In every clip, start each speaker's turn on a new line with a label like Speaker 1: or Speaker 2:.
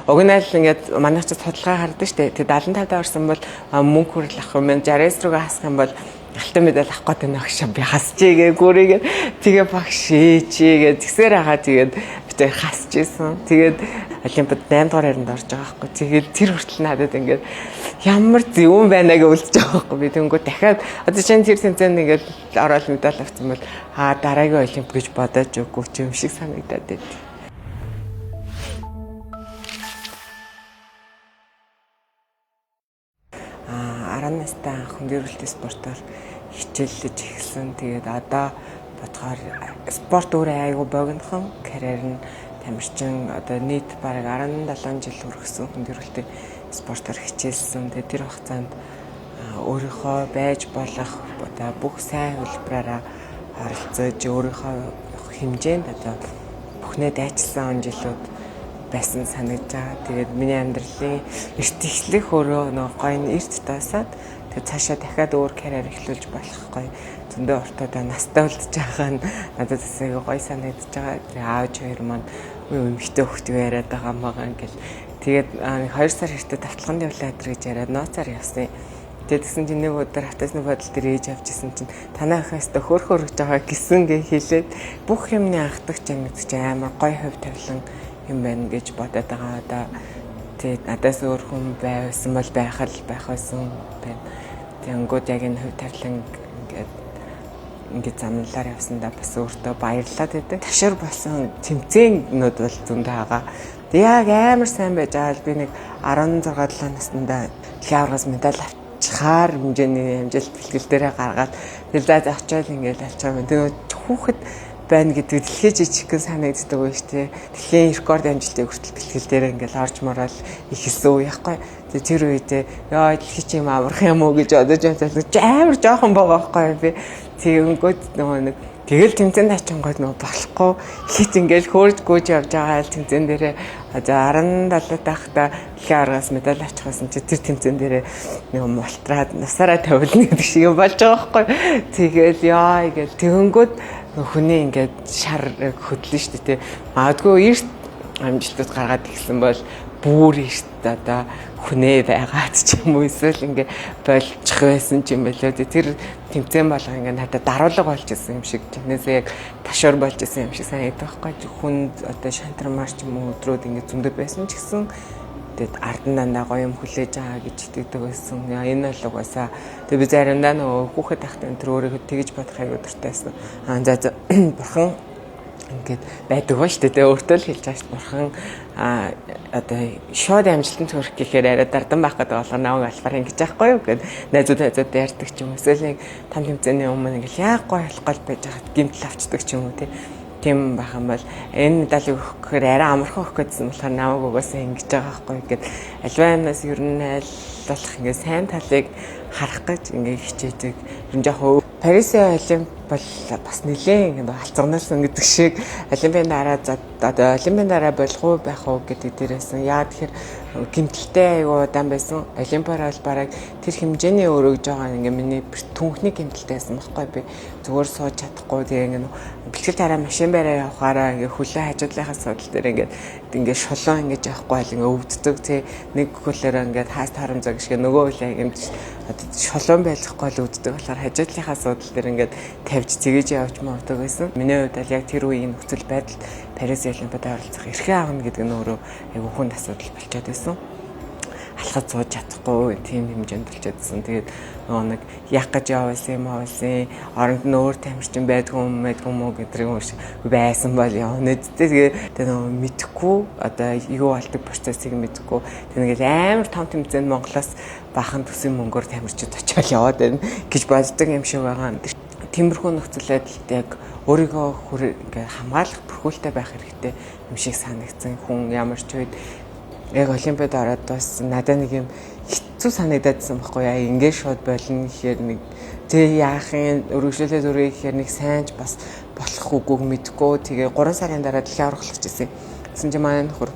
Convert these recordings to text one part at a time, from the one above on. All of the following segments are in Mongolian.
Speaker 1: уг нь л ингээд манайх ч судалгаа хардаг шүү дээ. Тэгээ 75 даа орсон бол мөнгө хүрэл авах юм. 69 рүүгээ хасах юм бол алтан медаль авах гэдэг нь агш би хасчихээ гүрийгээ тэгээ багш ээжээ згсээр хаа тэгээд би хасчихсан. Тэгээд Олимпиад 8 дугаар яринд орж байгаа байхгүй. Тэгээд тэр хүртэл надад ингээд ямар зөвөн байна гэж үлдэж байгаа байхгүй. Би тэнгүү дахиад одоо чинь тэр тэмцээнд ингээд ороод медаль авсан бол дараагийн Олимп гэж бодож өггүй ч юм шиг санагдаад байд. 10 настай анх хүндрэлтэй спортоор хичээллэж эхэлсэн. Тэгээд одоо бодохоор спорт өөрөө айгүй богинохон карьер нь тамирчин одоо нийт бараг 17 жил хүргэсэн хүндрэлтэй спортоор хичээлсэн. Тэгээд тэр хугацаанд өөрийнхөө байж болох одоо бүх сайн хөлбраараа оролцож өөрийнхөө хэмжээнд одоо бүхнээ дайчилсан жилүүд байсан санагдаж байгаа. Тэгээд миний амьдралын эрт эхлэх өөрөө нөгөө гоё эрт таасаад тэгээд цаашаа дахиад өөр карьер эхлүүлж болох гоё зөндөө ортодоо настай болдож байгаа нь надад бас гоё санагдаж байгаа. Тэгээд аав хоёр маань эмэгтэй хөхтөө яриад байгаа маа ингээл тэгээд 2 сар хэрэгтэй тавталганд явлаа гэж яриад нууцаар явсан. Тэгээд тэгсэн чинь нэг өдөр хатасны бодол дээр ээж авчихсан чинь танаа хаас хөөрхөр өгж байгаа гисэн гэ хэлээд бүх юмны анхдагч юм гэж амар гоё хөв тавилан юм байна гэж бодоод байгаа. Одоо тэгээд надаас өөр хүн байсан бол байх байсан байна. Тэнгүүд яг энэ хөв тавилан ингээд замналаар явсандаа бас өөртөө баярлалаа гэдэг. Ташир болсон тэмцээнүүд бол зөндөө байгаа. Яг амар сайн байж байгаа. Би нэг 16-7 наснда дэлхийн аваргаас медаль авчихаар хэмжээний амжилт бэлтгэл дээрээ гаргаад дэлдээ очиод ингээд алчаа. Тэгээд хүүхэд байна гэдэг дэлхийн жижигхэн санагддаг байх тий. Дэлхийн рекорд амжилтыг хүртэл бэлтгэл дээр ингээл орж морол ихэлсэн үе яахгүй. Тэгээ тэр үедээ яа дэлхий чи юм аврах юм уу гэж бодож амар жоохон байгаа байхгүй би. Тэгэнгүүт нөгөө нэг тэгэл тэмцээнд ачингууд нөгөө болохгүй хит ингээл хөөрж гүйж явж байгаа л тэмцээн дээрээ одоо 17 таахта дэлхийн аваргаас медаль авчихсан чи тэр тэмцээн дээрээ нөгөө мултраад насаараа тавилна гэдэг шиг юм болж байгаа байхгүй. Тэгэл яа ингээл тэгэнгүүт хүний ингээд шар хөдлөн шүү дээ. Магадгүй эрт амжилтууд гаргаад ирсэн бол бүр эрт одоо хүнээ байгаад ч юм уу эсвэл ингээд болчих байсан ч юм болоо. Тэр тэмцээн болго ингээд надад даруулга болж исэн юм шиг тэрнээсээ яг ташуур болж исэн юм шиг санагдах байхгүй. Хүнд одоо шантармаар ч юм уу өдрүүд ингээд зөндөө байсан ч гэсэн тэгээд ард нь дандаа гоё юм хүлээж байгаа гэж итгэдэг байсан. Энэ бол угаасаа тэгээд би заримдаа нөгөө хүүхэд тахтай энэ өөрийгөө тэгж бодох аяг өдөртэйсэн. За бурхан ингээд байдаг ба шүү дээ. Өөртөө л хэлж байгаа шүү. Бурхан одоо шууд амжилтанд хүрэх гэхээр арай дардан байх гэдэг болохоор намайг албаар ингэж яахгүй юу гэд найзууд ярьдаг ч юм. Эсвэл нэг том тэмцээний өмнө ингээл яг гоё алхал байж хаад гимтэл авчдаг ч юм уу тийм байх юм бол энэ медалийг өгөх гэхээр арай амархан өгөх гэсэн болохоор намайг угаасаа ингэж байгаа байхгүй гэд альва юмнаас ер нь айллах ингээд сайн талыг харах гэж ингээд хичээдэг. Ер нь яг Парисын Олимп бол бас нэлээд ингээд алцганаасан гэдэг шиг Олимпийн дараа одоо Олимпийн дараа болох уу байх уу гэдэг дээрээсэн. Яа тэгэхээр гимтэлтэй аюу удаан байсан. Олимпиар бол бараг тэр хэмжээний өргөж байгаа ингээд миний түнхний гимтэлтэйсэн байхгүй би зүгээр сууж чадахгүй тэгээ ингээд бэлтгэл тараа машин бараа явахаараа ингээд хөлөө хажуудлынхаа судал дээр ингээд шулуун ингээд явахгүй л ингээд өвддөг тий нэг хөлөөрөө ингээд хаас тарамзаг шиг нөгөө хөлөө ингээд шулуун байлахгүй л өвддөг болохоор хажуудлынхаа судал дээр ингээд тавьж цэгэж явж мовдөг байсан. Миний хувьд бол яг тэр үеийн нөхцөл байдалд Парис Олимпиад оролцох эрхээ авна гэдэг нь өөрөө айгүй хүнд асуудал болчиход байсан. Алхаж сууж чадахгүй тийм хэмжээнд болчиход байсан. Тэгээд нөгөө нэг яг гэж явуулсан оронд нь өөр тамирчин байдгүй юм гэдэг юм шиг байсан бол явна. Тэгээд нөгөө мэдхгүй одоо юу болдог процессыг мэдхгүй. Тэгээд амар том тэмцээнд Монголоос бахан төсөө мөнгөөр тамирчид очиод яваад байна гэж боддог юм шиг байгаа. Тиймэрхүү нөхцөл байдалд яг өөрийгөө ингээ хамгаалах бүрхүүлтэй байх хэрэгтэй юм шиг санагдсан. Хүн ямар ч үед яг Олимпиад ороод бас надад нэг юм хэцүү санагдаадсан байхгүй яа ингээ шууд болно гэхээр нэг тэг яахын өргөжлөлөө зүрхээ гэхээр нэг сайнч бас болох үгүйг мэдгүй. Тэгээ 3 сарын дараа дэлхийн аврах болчихсон. Гэсэн чинь манай нөхөр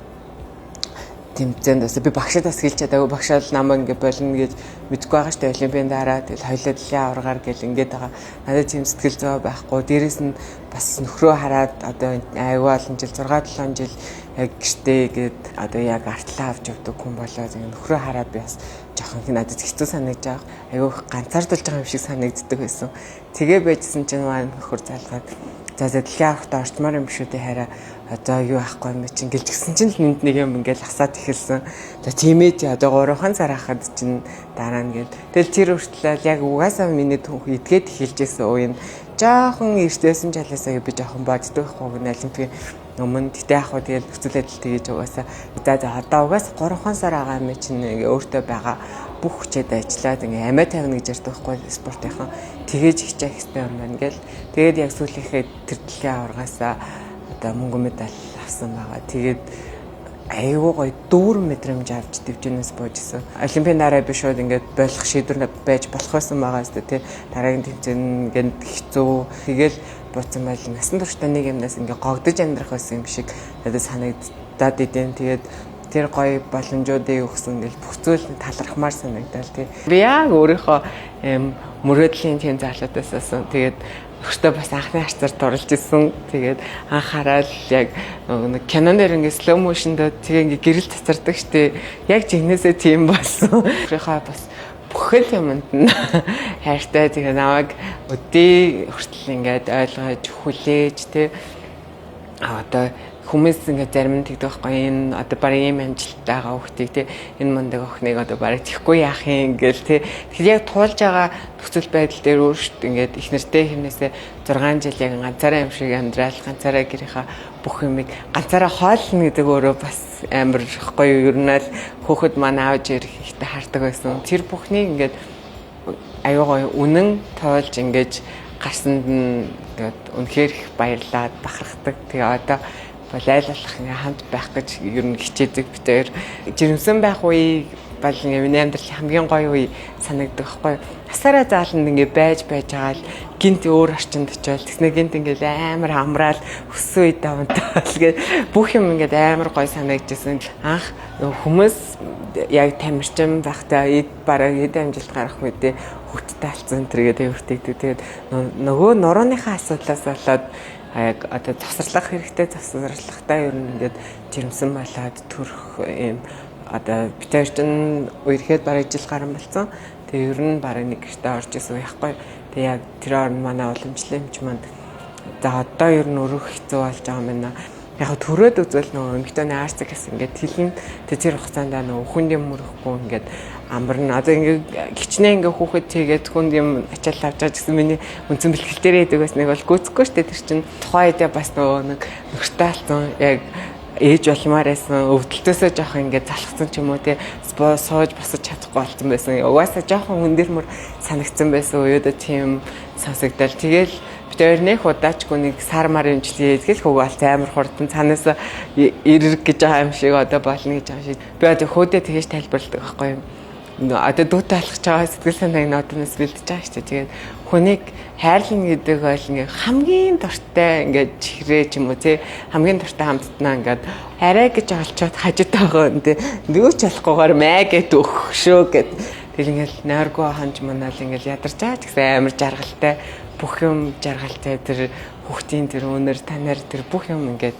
Speaker 1: тэмцээнд бас би багшаад бас хэлж чадаагүй багшаал намайг ингээ болно гэж мэдгүй байгаа штэ олимпийн дараа тэгэл хоёлаа дэлхийн аваргаар гэл ингээд байгаа. Надад тийм сэтгэл зүй байхгүй. Дээрээс нь бас нөхрөө хараад одоо аюу олон жил 6-7 жил яг гэртээ гээд одоо яг артлаа авч явдаг хүн болоод нөхрөө хараад би бас жоохон надад хэцүү санагдаж байгаа. Аюу ганцаардулж байгаа юм шиг санагддаг байсан. Тэгээ байжсэн чинь маань нөхөр залгаад за дэлхийн аврагт орчмоор юм шүү дээ хараа одоо юу ахгүй юм чинь гэлжсэн чинь л нэг юм ингээл асаад ихэлсэн. За тийм ээ одоо 3 сар хахад чинь дараа нь гээд тэгэл тэр хүртэл яг угаасаа миний түүх идгээд эхэлжсэн үеийн жоохон эртээсэн жалаасаа би жоохон боддог байхгүй олимпийн өмнө тэгтээ яг хөө тэгэл нөхцөл байдал тэгэж угаасаа за одоо угаасаа 3 сар байгаа юм чинь өөртөө байгаа бүх хүчээд ажиллаад ингээ амиа тавина гэж ярьдаг байхгүй спортынхан тэгэж хичээх хэрэгтэй юм байна гэл тэгээд яг сүүлийнхээ тэр дэлхийн аваргаасаа одоо мөнгө медаль авсан байгаа. Тэгээд аюу гой дүүр мэдрэмж авч дэвжнээс буужсэн. Олимпийн дараа би шууд ингээд болох шийдвэр байж болох байсан байгаа шүү дээ. Дараагийн тэмцээн ингээд хэцүү. Тэгэл буцсан байл насан туршдаа нэг юмнаас ингээд гогдож амьдрах байсан юм шиг надад санагдаад идэв. Тэгээд тэр гоё боломжуудыг өгсөн гэл бүх зүйл талархмаар санагдал тий. Би яг өөрийнхөө мөрөөдлийн тийм залуудаас асан. Тэгээд өөртөө бас анхны харцаар дурлж исэн. Тэгээд анхаарал яг нэг кинон дээр ингээ slow motion дээр тэгээ ингээ гэрэл цацардаг штэ. Яг жигнэсээ тийм болсон. Өөрийнхөө бас бүхэл юмд нь хайртай тэгээ намайг өдөө хүртэл ингээд ойлгож хүлээж тий. Одоо хүмүүс ингээд зарим нь тэгдэг байхгүй энэ одоо барыг юм амжилттай байгаа хүүхдийг тий энэ мундаг охиныг одоо барыг тэхгүй яах юм гээл тий тэгэхээр яг туулж байгаа нөхцөл байдал дээр өөрсдөө ингээд их нэртэй хэмнээсээ 6 жил яг ганцаараа юм шиг амьдрал ганцаараа гэрийнхаа бүх юмыг ганцаараа хоолно гэдэг өөрөө бас амар ихгүй ер нь л хөөхд манай аавж ирэх ихтэй хардаг байсан тэр бүхнийг ингээд аюу гой үнэн тоолж ингээд гарсанд нь ингээд үнэхээр их баярлаад бахархдаг тэгээ одоо айл болох ингээ хамт байх гэж ер нь хичээдэг бид хоёр жирэмсэн байх үе бол ингээ миний амьдралын хамгийн гоё үе санагддаг байхгүй насаараа зааланд ингээ байж байгаа л гинт өөр орчинд очиод тэгснэ гинт ингээ амар амраал өссөн үе давантаа тэгээд бүх юм ингээ амар гоё санагдчихсан анх хүмүүс яг тамирчин байхдаа бараг эд амжилт гарах үедээ хөвгттэй алцсан тэргээд хөвгтийгдэг тэгээд нөгөө нурууныхаа асуудлаас болоод яг одоо завсарлах хэрэгтэй завсарлахтаа ер нь ингээд жирэмсэн болоод төрөх юм одоо бид хоёр чинь үерхэд бараг жил гарсан болсон. Тэгээ ер нь бараг нэг гэртээ орж исэн яахгүй. Тэгээ яг тэр орн манай уламжлалч манд за одоо ер нь өрөх хэцүү болж байгаа юм байна. Яг төрөөд үзвэл нөгөө эмэгтэйний арцаг гэсэн ингээд хэлэн тэр хугацаанд нөгөө хүнд юм мөрөхгүй ингээд амарна одоо ингээд гिचнээ ингээд хүүхэд тэгээд хүнд юм ачаал авч байгаа гэсэн миний үндсэн бэлтгэл дээр байдаг бас нэг бол гүцэхгүй шүү дээ тэр чинь тухайн үедээ бас нөгөө нэг нөхөртэй алсан яг ээж болмаар байсан өвдөлтөөсөө жоох ингээд залхсан ч юм уу те сууж босож чадахгүй болсон байсан угаасаа жоохон хүн дээр мөр санагдсан байсан уяудаа тийм сонсогдол тэгэл бид хоёр нэг удаачгүй нэг сар мар юмжлээ тэгэл хөвгөөл амар хурдан цаанаас ирэг гэж байгаа юм шиг одоо болно гэж байгаа шиг би одоо хөөдөө тэгэж тайлбарладаг байхгүй юм одоо дүүтэй алхаж байгаа сэтгэл санааг нотоноос бэлдэж байгаа шүү дээ тэгээд хүнийг хайрлна гэдэг бол ингээ хамгийн дуртай ингээ чихрээ ч юм уу тий хамгийн дуртай хамтдаа ингээд арай гэж олцоод хажууд байгаа юм тий нөгөө ч болохгүйгээр маа гэд өгшөө гэд тэгэл ингээл нойргоо ханж манаал ингээл ядарч байгаа ч гэсэн амар жаргалтай бүх юм жаргалтай тэр хүүхдийн тэр өнөр танаар тэр бүх юм ингээд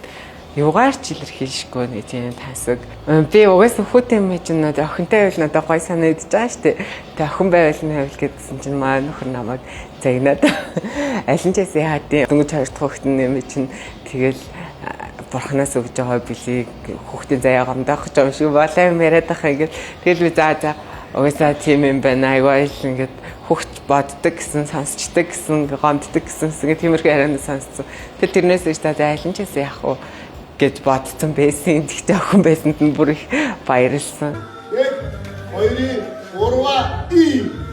Speaker 1: юугаар ч илэрхийлшгүй нэг тийм тасаг. Би угаасаа хүүтэй юм чинь надад охинтой байвал надад гой санагдаж байгаа шүү дээ. Тэгээ охин байвал нь байвал гэдсэн чинь маа нөхөр намайг загнаад аль нь ч яа тийм дөнгөж хоёр дахь хүүхэд юм чинь тэгэл бурхнаас өгж байгаа билийг хүүхдийн заяа гомдоох гэж юм шиг болоо юм яриад байгаа ингээд тэгэл би за угаасаа тийм юм байна айгаа л ингээд хүүхд боддог гэсэн сонсчдаг гэсэн гомддог гэсэн тиймэрхүү ярианаа сонсцсон. Тэгэл тэрнээс их та аль нь ч яах вэ гэж бодсон байсан. Тэгтээ охин байсанд нь бүр их баярлсан. 1 2 3 и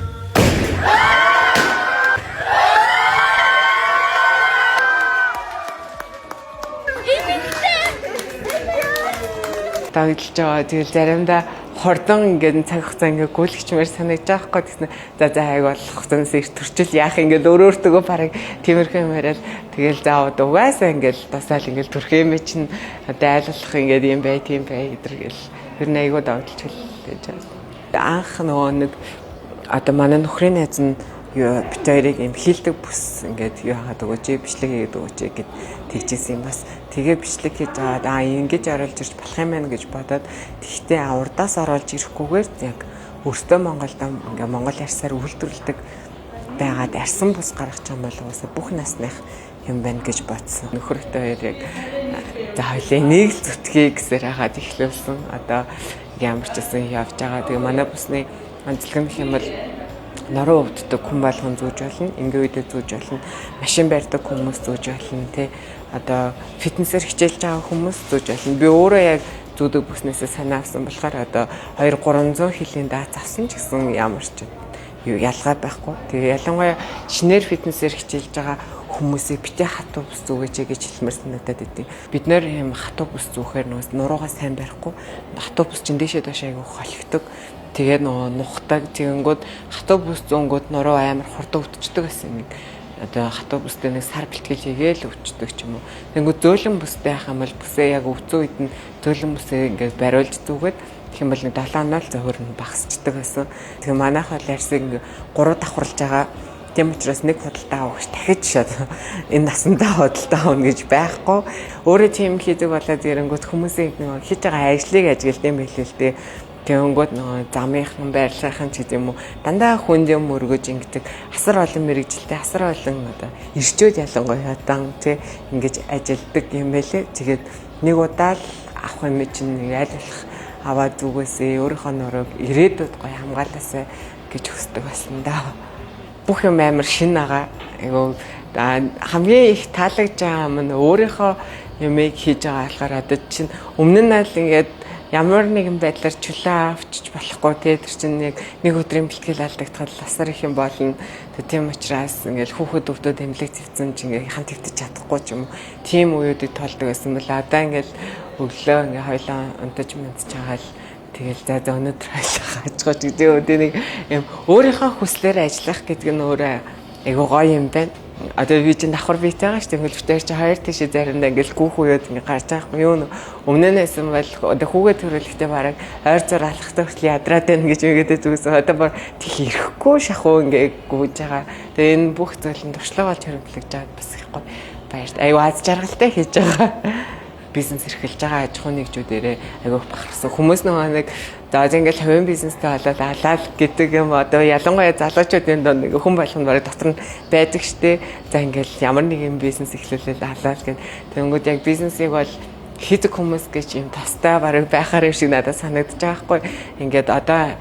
Speaker 1: тагилж байгаа. Тэгэл заримдаа хордон ингээд цаг хугацаа ингээд гүйлгчмээр санагдаж байгаа хгүй гэсэн. За хайг болох хугацаанаас их төрчил яах ингээд өөртөө бараг тиймэрхүү юм яриад тэгэл заавал угаасаа ингээд тасаал ингээд төрх юм чинь одоо айлуулах ингээд юм бай тийм бай гэдэргээл Тэр нь айгүй давталж хэлж байгаа. Анх нөгөө нэг одоо манай нөхрийн найз нь юу бит хоёрыг юм хийлдэг бүс ингээд юу хаад өгөөч бичлэг хийгээд өгөөч гэд тэгжсэн юм бас тэгээ бичлэг хийж аваад ингэж оруулж ирж болох юм байна гэж бодоод тэгтээ урдаас оруулж ирэхгүйгээр яг өөртөө Монголд ингээ монгол ярьсаар үйлдвэрлэдэг байгаад арсан бус гаргах юм бол уусаа бүх насных юм байна гэж бодсон. Нөхөртэй хоёр яг за хоёлаа нэг л зүтгэе гэсээр хагаад эхлүүлсэн. Одоо ямар ч гэсэн явж байгаа. Тэгээ манай бусны онцлог юм бол нороо өвддөг хүн болгон зүүж болно, ингээ үедээ зүүж болно, машин барьдаг хүмүүс зүүж болно, тэ одоо фитнесээр хичээлж байгаа хүмүүс зүүж болно. Би өөрөө яг зүүдэг бүснээсээ санаа авсан болохоор одоо 200-300 жилийн дац авсан ч гэсэн ямар ч юу ялгаа байхгүй. Тэгээ ялангуяа шинээр фитнесээр хичээлж байгаа хүмүүсийг битээ хатуу бүс зүгээч гэж хэлмээр санагдаад идэв. Бид нэр юм хатуу бүс зүүхээр нуруугаа сайн барихгүй. Хатуу бүс чинь дээшээ доош айгу холигдог. Тэгээд нухдаг тэгэнгүүт хатуу бүс зүүнгүүд нуруу амар хурдан өвдчихдөг гэсэн нэг одоо хатуу бүстэй нэг сар бэлтгэл хийгээл өвчдөг ч юм уу. Тэгэнгүүт зөөлөн бүстэй байх юм бол бүсээ яг өвцөн үед нь зөөлөн бүсээ ингээд бариулж зүгээд тэгэх юм бол нэг 7 оноо л зөөр нь багасчдаг гэсэн. Тэгээ манайх бол ярьсыг ингээд 3 давхарлаж байгаа. Тийм учраас нэг худалдаа авах дахиж шат энэ насандаа худалдаа авах гэж байхгүй. Өөрөө тийм хийдэг болоод ирэнгүүт хүмүүсийн нэг хийж байгаа ажлыг ажиглалт юм билээ л дээ. Тэгэнгүүт нөгөө замынхан байрлахын ч гэдэм үү дандаа хүнд юм өргөж ингэдэг асар олон мэрэгжилтэй асар олон одоо ирчүүд ялангуяа дан тий ингэж ажилдаг юм байлээ. Тэгээд нэг удаа л авах юм чинь аль болох аваад зүгээсээ өөрийнхөө нурууг ирээдүйд гоё хамгаалаасаа гэж хүсдэг байсан да. Бүх юм амар шин байгаа. Айгу хамгийн их таалагдж байгаа юм нь өөрийнхөө юмыг хийж байгаа болохоор одоо чинь өмнө нь л ингээд ямар нэгэн байдлаар чөлөө авчиж болохгүй тэр чинь нэг өдрийн бэлтгэл алдагдахад асар их юм болно. Тийм учраас ингээл хүүхэд өвдөд эмнэлэг зэвцэн чи ингээ хан твтэж чадахгүй ч юм уу. Тийм үеүүдийг тоолдог байсан бол одоо ингээл өглөө ингээ хоёлаа унтаж мэдж байгаа л тэгэл за өнөөдөр хайлах ажгаж гэдэг үү нэг юм өөрийнхөө хүслээр ажиллах гэдэг нь өөрөө айгуу гоё юм байна. Одоо би чинь давхар бийтэй байгаа шүү дээ. Хөлбөртөөр чи хоёр тийшээ заримдаа ингээл гүүх уяад ингээ гарч байгаа юм. Өмнөөс нь бол одоо хүүгээ төрөлхтэй бараг ойр зур алхахтай хүртэл ядраад байна гэж үгээдээ зүгсэн. Одоо бар тийх ирэхгүй шахуу ингээ гүйж байгаа. Тэгээ энэ бүх зүйл нь туршлага болж хөрөнгөлөж байгаа бас их гоё баярт. Аюу аз жаргалтай хийж байгаа. Бизнес эрхэлж байгаа аж ахуйн нэгжүүдээрээ аюух бахарсан. Хүмүүс нэг за ингээл хувийн бизнестэй болоод алаад гэдэг юм одоо ялангуяа залуучуудын донд нэг хүн болгоно барыг дотор нь байдаг штэ. За ингээл ямар нэгэн бизнес эхлүүлээд алаад гэн. Тэнгүүд яг бизнесийг бол хийдэг хүмүүс гэж юм тастай барыг байхаар юм шиг надад санагдаж байгаа хгүй. Ингээд одоо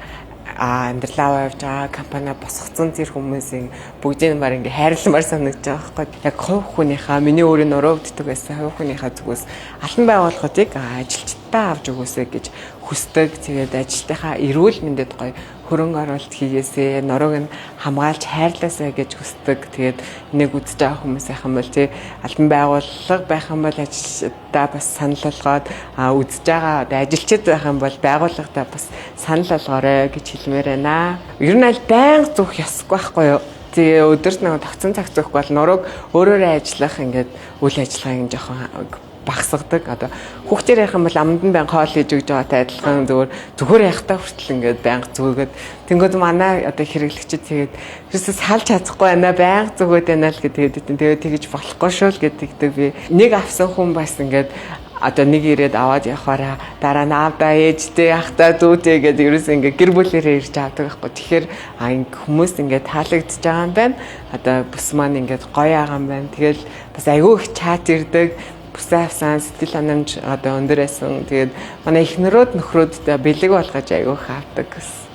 Speaker 1: амьдралаа явж байгаа компани босгоцсон зэр хүмүүсийн бүгдийн баг ингээ хайрламар санагдаж байгаа байхгүй. Яг хувь хүнийхээ миний өөрийн нуруугддаг байсан хувь хүнийхээ зүгээс албан байгууллагуудыг ажилчдаа авч өгөөсэй гэж хүсдэг. Тэгээд ажилтнаа эрүүл мэндэд гоё хөрөнгө оруулалт хийгээсэй, нурууг нь хамгаалж хайрлаасай гэж хүсдэг. Тэгээд нэг үзэж байгаа хүмүүс байх юм бол тий албан байгууллага байх юм бол ажилчдаа бас санал болгоод үзэж байгаа одоо ажилчид байх юм бол байгууллагатаа бас санал болгоорой гэж хэлмээр байна. Ер нь аль байнга зүөх ёсгүй байхгүй юу? Тэгээ өдөрт нэг тогтсон цаг зөөхгүй бол нурууг өөрөөрөө ажиллах ингээд үйл ажиллагааг нь жоохон багсгадаг. Одоо хүүхдээр явах юм бол аманд нь байнга хоол хийж өгж байгаатай адилхан зүгээр яхахтаа хүртэл ингээд байнга зүгээд тэнгууд манай одоо хэрэглэгчид тэгээд ерөөсөө салж чадахгүй байна байнга зүгээд байна л гэдэг. Тэгээд тэгэж болохгүй шүү л гэдэг би. Нэг авсан хүн бас ингээд одоо нэг ирээд аваад явахаараа дараа нь аавда ээжтэй ахтаа дүүтэй гэдэг ерөөсөө ингээд гэр бүлээрээ ирж авдаг байхгүй. Тэгэхээр хүмүүс ингээд таалагдж байгаа юм байна. Одоо бүс маань ингээд гоё байгаа юм байна. Тэгэл бас айгүй их чат ирдэг. Бүсээ авсан сэтгэл ханамж одоо өндөр байсан. Тэгээд манай эхнэрүүд нөхрөөдтэй бэлэг болгож айгүй их авдаг гэсэн.